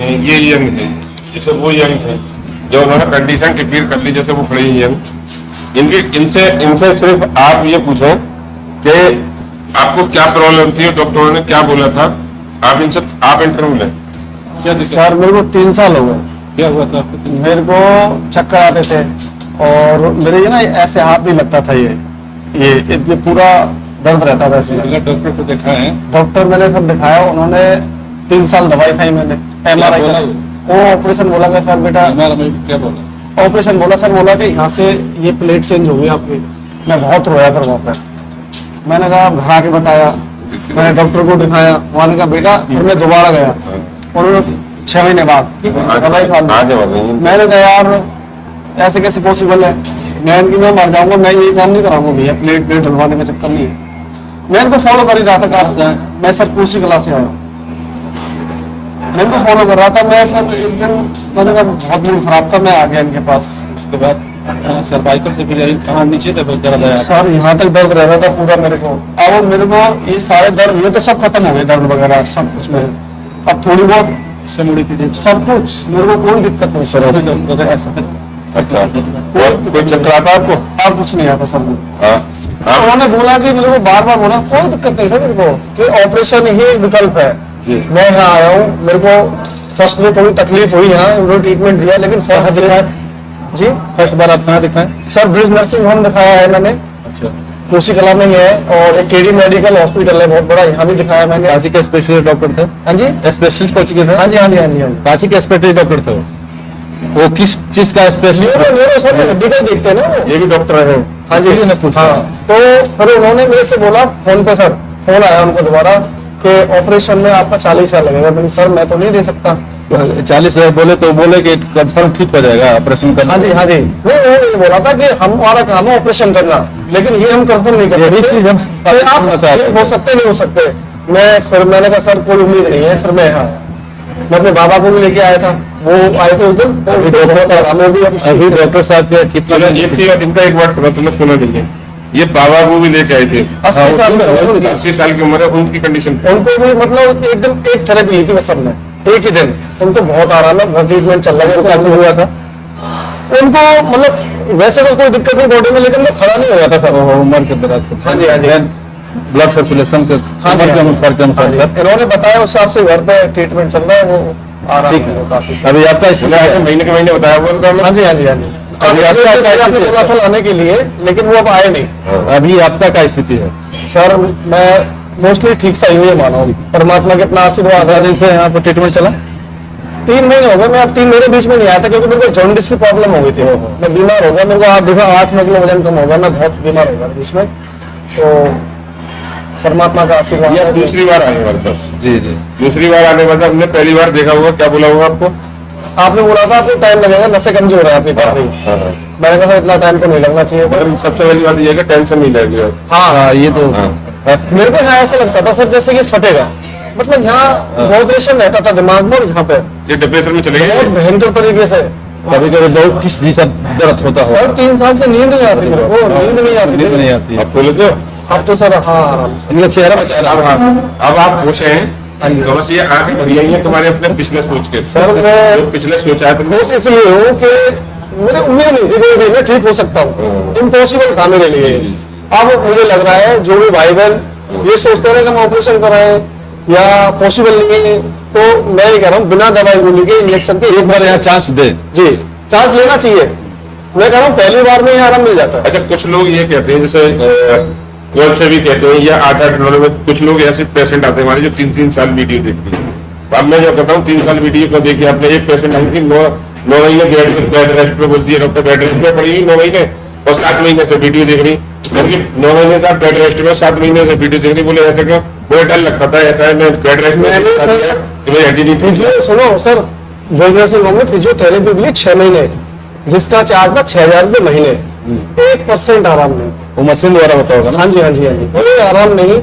ये यंग है, जैसे वो यंग है जो उन्होंने कंडीशन डिक्लेयर कर ली, जैसे वो खड़े ही यंग। इनकी इनसे सिर्फ आप ये पूछें कि आपको क्या प्रॉब्लम थी और डॉक्टरों ने क्या बोला था, आप इनसे आप इंटरव्यू लें। क्या सर मेरे को 3 साल हो गए। क्या हुआ था आपको? मेरे को चक्कर आते थे और मेरे ये ना ऐसे हाथ नहीं लगता था, ये पूरा दर्द रहता था इसमें। अगर डॉक्टर से दिखाए हैं? डॉक्टर मैंने सब दिखाया, उन्होंने 3 साल दवाई खाई मैंने। MRI बोला? वो ऑपरेशन बोला कि सर बेटा क्या बोला? ऑपरेशन बोला सर, बोला कि यहाँ से ये प्लेट चेंज हो गई आपकी। मैं बहुत रोया फिर वहाँ पर। मैंने कहा घर आके बताया, मैंने डॉक्टर को दिखाया, वहाँ ने कहा बेटा फिर मैं दोबारा गया, उन्होंने 6 महीने बाद दवाई खा ली। मैंने कहा यार ऐसे कैसे पॉसिबल है, मैं मर जाऊंगा, मैं ये काम नहीं कराऊंगा भैया, प्लेट ढलवाने का चक्कर नहीं है। मैं इनको फॉलो कर ही रहा था कहाँ से, मैं सर कोसी कला से आया, मैं इनको फॉलो कर रहा था। मैं फिर एक दिन मैंने कहा बहुत मूड खराब था, मैं आ गया इनके पास। उसके बाद सर्वाइकल से फिर कहाँ नीचे तक दर्द आया? सर यहाँ तक दर्द रह रहा था पूरा मेरे को। अब मेरे को ये सारे दर्द, ये तो सब खत्म हो गए, दर्द वगैरह सब कुछ मेरे। अब थोड़ी बहुत मुड़ी की सब कुछ, मेरे को कोई दिक्कत नहीं सर। अच्छा, कोई चक्कर आता आपको? अब कुछ नहीं आता सर। उन्होंने बोला कि मेरे को बार बार बोला कोई दिक्कत नहीं सर मेरे को, कि ऑपरेशन ही विकल्प है। मैं यहाँ आया हूँ, मेरे को फर्स्ट में थोड़ी तकलीफ हुई, यहाँ उन्होंने ट्रीटमेंट दिया, लेकिन जी फर्स्ट बार आप कहाँ दिखाए? सर ब्रिज नर्सिंग होम दिखाया है मैंने। अच्छा, कोसी कला में ही है, और एक KD मेडिकल हॉस्पिटल है बहुत बड़ा, यहाँ भी दिखाया मैंने। काशी के स्पेशलिस्ट डॉक्टर थे? हाँ जी, स्पेशलिस्ट कोची के थे? हाँ जी, हाँ जी, हाँ जी, हाँ जी। काशी के स्पेशलिस्ट डॉक्टर थे वो किस चीज का स्पेशलिस्ट? न्यूरो सर, हड्डी का देखते हैं ना वो। ये भी डॉक्टर है? हाँ जी, ने पूछा। हाँ, तो फिर उन्होंने मेरे से बोला फोन पे, सर फोन आया उनको दोबारा कि ऑपरेशन में आपका 40 हजार लगेगा। मैंने सर मैं तो नहीं दे सकता। 40 हजार बोले तो बोले कि कंफर्म ठीक हो जाएगा ऑपरेशन करना? हाँ जी, हाँ जी। नहीं, वो ये बोला था कि हमारा काम है ऑपरेशन करना, लेकिन ये हम कंफर्म नहीं कर यही सकते। चीज हम फिर आप ये हो सकते नहीं हो सकते। मैंने कहा सर कोई उम्मीद नहीं है। फिर मैं यहाँ मैं अपने बाबा को भी लेके आया था, वो आए थे उस दिन। अभी डॉक्टर साहब के ठीक इनका एक बार सुना, तुमने सुना नहीं है? ये बाबा को भी लेके आए थे, 80 साल में, 80 साल की उम्र है, उनकी कंडीशन उनको भी मतलब एकदम एक थेरेपी ली थी बस सबने एक ही दिन। उनको बहुत आराम है, बहुत ट्रीटमेंट चल रहा है। कैसे हुआ था उनको मतलब वैसे तो कोई दिक्कत नहीं बॉडी में, लेकिन वो खड़ा नहीं हो जाता सर उम्र के बाद? हाँ जी, हाँ जी। ब्लड सर्कुलेशन के हाँ जी, अनुसार इन्होंने बताया उस हिसाब से घर पे ट्रीटमेंट चल रहा है, वो आराम है काफी। अभी आपका महीने के महीने बताया हुआ? हाँ जी, हाँ जी, हाँ जी। आपने बोला था लाने के लिए, लेकिन वो अब आए नहीं। अभी आपका क्या स्थिति है? सर मैं मोस्टली ठीक सा ही हूँ, ये मानो परमात्मा के इतना आशीर्वाद है। दिन से यहाँ पर ट्रीटमेंट चला? 3 महीने हो गए। मैं अब 3 महीने बीच में नहीं आया था, क्योंकि मेरे को जॉन्डिस की प्रॉब्लम हो गई थी। मैं बीमार हो गया, मेरे को आप देखो 8-9 किलो वजन कम हो गया, मैं बहुत बीमार हो गया बीच में। तो परमात्मा का आशीर्वाद है। दूसरी बार आने वाले पास? जी जी, दूसरी बार आने वाला, हमने पहली बार देखा होगा, क्या बोला होगा आपको? आपने बोला था आपको टाइम लगेगा, नसें कमजोर है आपकी काफी। मैंने कहा इतना टाइम तो नहीं लगना चाहिए। मतलब सबसे पहली बात ये है कि टेंशन नहीं लगेगा। हाँ, ये तो मेरे को यहाँ ऐसा लगता था सर जैसे कि फटेगा, मतलब यहाँ बहुत रेशन रहता था दिमाग में, और यहाँ पे ये डिप्रेशन में चले बहुत गए? भयंकर तरीके से। कभी कभी बहुत किस जैसा दर्द होता हो? सर 3 साल से नींद नहीं आती मेरे को, नींद नहीं आती। नींद नहीं आती? अब बोले तो अब तो सर हाँ आराम से। इनका चेहरा अब आप खुश हैं? तो बस ये आगे बढ़िया ही है तुम्हारे अपने पिछले सोच के। सर मैं जो पिछले सोचा है तुमने, खुश इसलिए हूँ कि मेरे उम्मीद नहीं थी कि मैं ठीक हो सकता हूँ। इम्पॉसिबल था मेरे लिए। अब मुझे लग रहा है जो भी भाई बहन ये सोचते रहे कि हम ऑपरेशन कराएं या पॉसिबल नहीं है, तो मैं ये कह रहा हूँ बिना दवाई गोली के इंजेक्शन के एक बार यहाँ चांस दे। जी, चांस लेना चाहिए। मैं कह रहा हूँ पहली बार में ही आराम मिल जाता है। अच्छा कुछ लोग ये कहते हैं, जैसे कौन से भी कहते हैं, या 8-8 महीने में कुछ लोग ऐसे पेशेंट आते हैं हमारे जो 3-3 साल वीडियो देखते हैं। अब मैं जो कहता हूँ 3 साल वीडियो को देखिए आपने, एक पेशेंट आई थी 9 महीने बेड रेस्ट पे, बोलती है डॉक्टर बेड रेस्ट पे पड़ी 9 महीने, और 7 महीने से वीडियो देख रही, क्योंकि 9 महीने से आप बेड रेस्ट में, 7 महीने से वीडियो देख रही। बोले ऐसा क्यों? मुझे डर लगता था, ऐसा है मैं बेड रेस्ट में हड्डी नहीं थी। सुनो सर, बिजनेस में फिजियोथेरेपी के लिए 6 महीने, जिसका चार्ज था 6,000 रुपये महीने, 1% आराम नहीं। वो मशीन द्वारा होता होगा ना? हाँ जी, हाँ जी, हाँ जी, कोई आराम नहीं।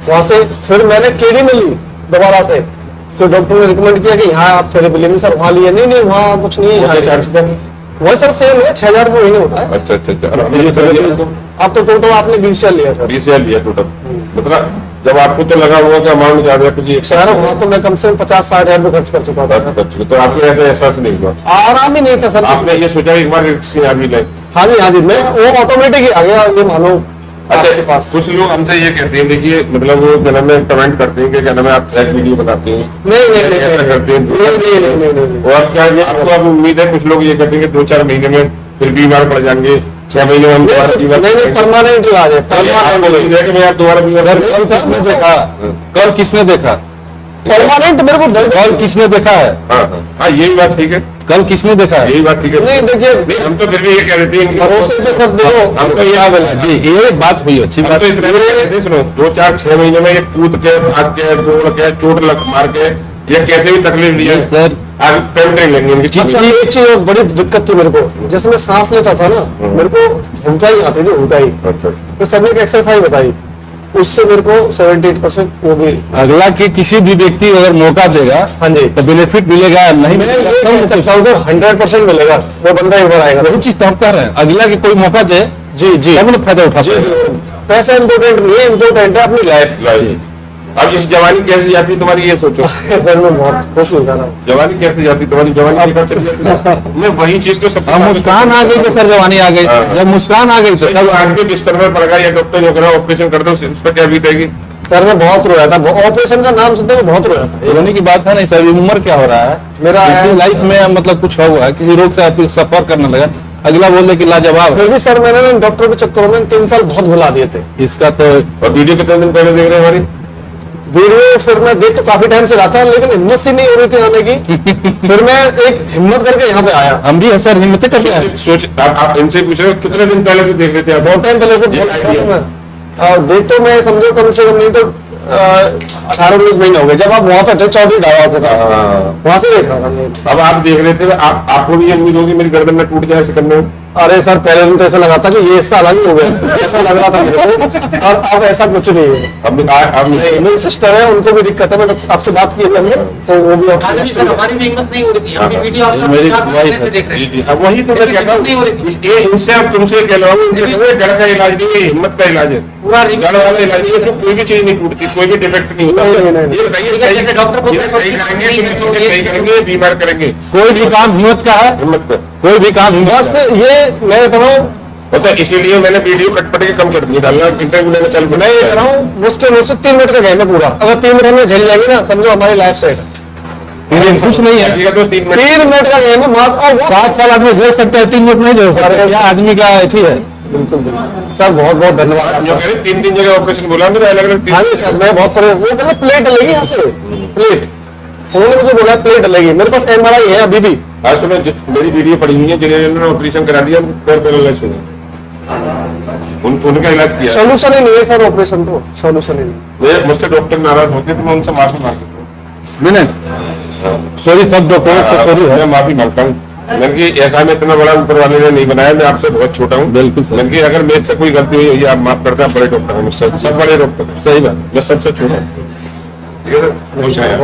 वहां से फिर मैंने KD में ली दोबारा से, तो डॉक्टर ने रिकमेंड किया कि यहाँ आप थेरेपी लेंगे। सर वहाँ लिए, नहीं वहाँ कुछ नहीं है, चार्ज वही सर सेम है, 6,000 रुपये महीने होता है। अच्छा, अब तो टोटल आपने 20,000 लिया सर। 20,000 लिया टोटल, मतलब जब आपको तो लगा हुआ कि अमाउंट ज्यादा कुछ एक सर वहाँ तो मैं कम से कम 50-60 हजार रुपये खर्च कर चुका था। तो आपको ऐसा एहसास नहीं हुआ? आराम ही नहीं था सर। आपने ये सोचा एक बार रिक्शा आ भी ले? हाँ जी, मैं वो ऑटोमेटिक ही आ गया, ये मानो अच्छा आपके पास। कुछ लोग हमसे ये कहते हैं, देखिए मतलब वो क्या नाम है कमेंट करते हैं कि क्या नाम है आप ट्रैक वीडियो बनाते हैं, नहीं ऐसा करते हैं। नहीं। और क्या ये आपको अब उम्मीद है कुछ लोग ये कहते हैं कि 2-4 महीने में फिर बीमार पड़ जाएंगे, 6 महीने में हम दोबारा बीमार नहीं, परमानेंट इलाज है, परमानेंट मैं आप दोबारा बीमार सर पड़ कल किसने देखा? कल किसने देखा? परमानेंट मेरे को दर्द। कल किसने देखा है? हाँ यही बात ठीक है, कल किसने देखा है? यही बात ठीक है। नहीं देखिए, नहीं, हम तो फिर भी ये कह देते हैं भरोसे पे सर देखो, हमको ये याद है जी ये बात हुई अच्छी हम बात। तो इतना भी कहते हैं, सुनो 2-4-6 महीने में ये कूद के भाग के दौड़ के चोट लग मार के या कैसे भी तकलीफ लिया सर आगे पेंटिंग लेंगे इनकी अच्छा एक चीज और बड़ी दिक्कत थी मेरे को, जैसे मैं सांस लेता था ना, मेरे को हुंकाई आती थी, हुंकाई। अच्छा तो सर ने एक एक्सरसाइज बताई, उससे मेरे को 78% वो भी। अगला कि किसी भी व्यक्ति अगर मौका देगा हाँ जी, तो बेनिफिट मिलेगा या नहीं मैं ये मिलेगा? कह सकता हूँ सर 100% मिलेगा, वो बंदा एक बार आएगा। वही चीज तो हम कह रहे हैं, अगला की कोई मौका दे जी तब ना फायदा उठा जी, पाएगा। पैसा इम्पोर्टेंट नहीं है, इम्पोर्टेंट है अपनी लाइफ। अब इस जवानी कैसे जाती है तुम्हारी ये सोचो, सर मैं बहुत खुश हूँ सर। जवानी कैसे जाती तुम्हारी, जवानी बेकार चली जाती है। मैं वही चीज तो सब अब मुस्कान आ गई तो सर जवानी आ गई, हाँ। जब मुस्कान आ गई तो सब आगे बिस्तर में पड़ गया या डॉक्टर जो करा ऑपरेशन कर दो उस पर क्या बीतेगी? सर मैं बहुत रोया था, ऑपरेशन का नाम सुनते मैं बहुत रोया था। रोने की बात है नहीं सर, उम्र क्या हो रहा है मेरा किसी लाइफ में मतलब कुछ हुआ है, किसी रोग से आप सफर करने लगा, अगला बोले कि लाजवाब है। फिर भी सर मैंने ना डॉक्टर के चक्करों में 3 साल बहुत भुला दिए थे। इसका तो और वीडियो कितने दिन पहले देख रहे हैं हमारी? वीडियो फिर मैं देख तो काफी टाइम से रहा था, लेकिन हिम्मत सी नहीं हो रही थी आने की। फिर मैं एक हिम्मत करके यहाँ पे आया। हम भी है सर, हिम्मत करके आए। सोच आप इनसे पूछ रहे हो कितने दिन पहले से देख रहे थे आप? बहुत टाइम पहले से ये बहुत idea। मैं देख तो मैं समझो कम से कम नहीं तो 18-19 महीने हो गए, जब आप वहाँ पे थे चौधरी ढाबा के पास, हाँ। वहाँ से देख रहा था मैं। अब आप देख रहे थे, आपको भी ये उम्मीद होगी मेरी गर्दन में टूट जाए ऐसे करने में? अरे सर पहले दिन तो ऐसा लगा था कि ये हिस्सा अलग ही हो गया, ऐसा लग रहा था मेरे को, और अब ऐसा कुछ नहीं है। अब मेरी सिस्टर है, उनको भी दिक्कत है, मैं आपसे बात की हमने, तो वो भी हमारी भी हिम्मत नहीं हो रही थी, हम भी वीडियो आपका मेरी साथ वाइफ पहले से देख रहे थे। अब वही तो मैं कहता नहीं हो रही थी। हूँ, इनसे अब तुमसे कह रहा हूँ, घर का इलाज नहीं है, हिम्मत का इलाज है, पूरा घर वाला इलाज नहीं है, इसमें कोई भी चीज नहीं टूटती, कोई भी डिफेक्ट नहीं होता। नहीं। ये बताइए ठीक है, जैसे डॉक्टर बोलते हैं, सही करेंगे, नहीं, तुम्हें सही करेंगे, बीमार करेंगे, कोई भी काम हिम्मत का है, हिम्मत का। कोई भी काम हिम्मत बस का है। ये मैं कह रहा हूँ, तो इसीलिए मैंने वीडियो कट के कम कर दिया, डालना इंटरव्यू लेने चल मैं ये कह रहा हूँ मुश्किल मुझसे 3 मिनट का गेम है पूरा, अगर 3 मिनट में झेल जाएंगे ना, समझो हमारी लाइफ सेट है। लेकिन कुछ नहीं है, तो 3 मिनट 3 मिनट का गेम है मात्र, और 7 साल आदमी झेल सकता है, 3 मिनट नहीं झेल सकता। क्या आदमी का अथी है। सर बहुत बहुत धन्यवाद। जो कह रहे 3 जगह ऑपरेशन बोला मेरा अलग अलग हाँ जी सर, मैं बहुत परेशान, वो कहते प्लेट डलेगी यहाँ से, प्लेट, उन्होंने मुझे बोला प्लेट डलेगी, मेरे पास MRI है अभी भी। आज सुनो मेरी वीडियो पड़ी हुई है, जिन्होंने ऑपरेशन करा दिया पैर पैरालाइज हो गया, उनका इलाज किया। सोल्यूशन ही नहीं है सर, ऑपरेशन तो सोल्यूशन ही नहीं। मुझसे डॉक्टर नाराज होते तो मैं उनसे माफी मांग लेता विनय सॉरी, सब डॉक्टरों से सॉरी हूँ, है। मैं माफी मांगता हूँ। मैंने कि ऐसा मैं इतना बड़ा ऊपर वाले ने नहीं बनाया, मैं आपसे बहुत छोटा हूँ। बिल्कुल सर। मैंने कि अगर मेरे से कोई गलती हुई है आप माफ करते हैं, बड़े डॉक्टर हैं मुझसे, सब बड़े डॉक्टर, सही बात। मैं सबसे छोटा हूँ। ठीक है सर, खुश हैं आप।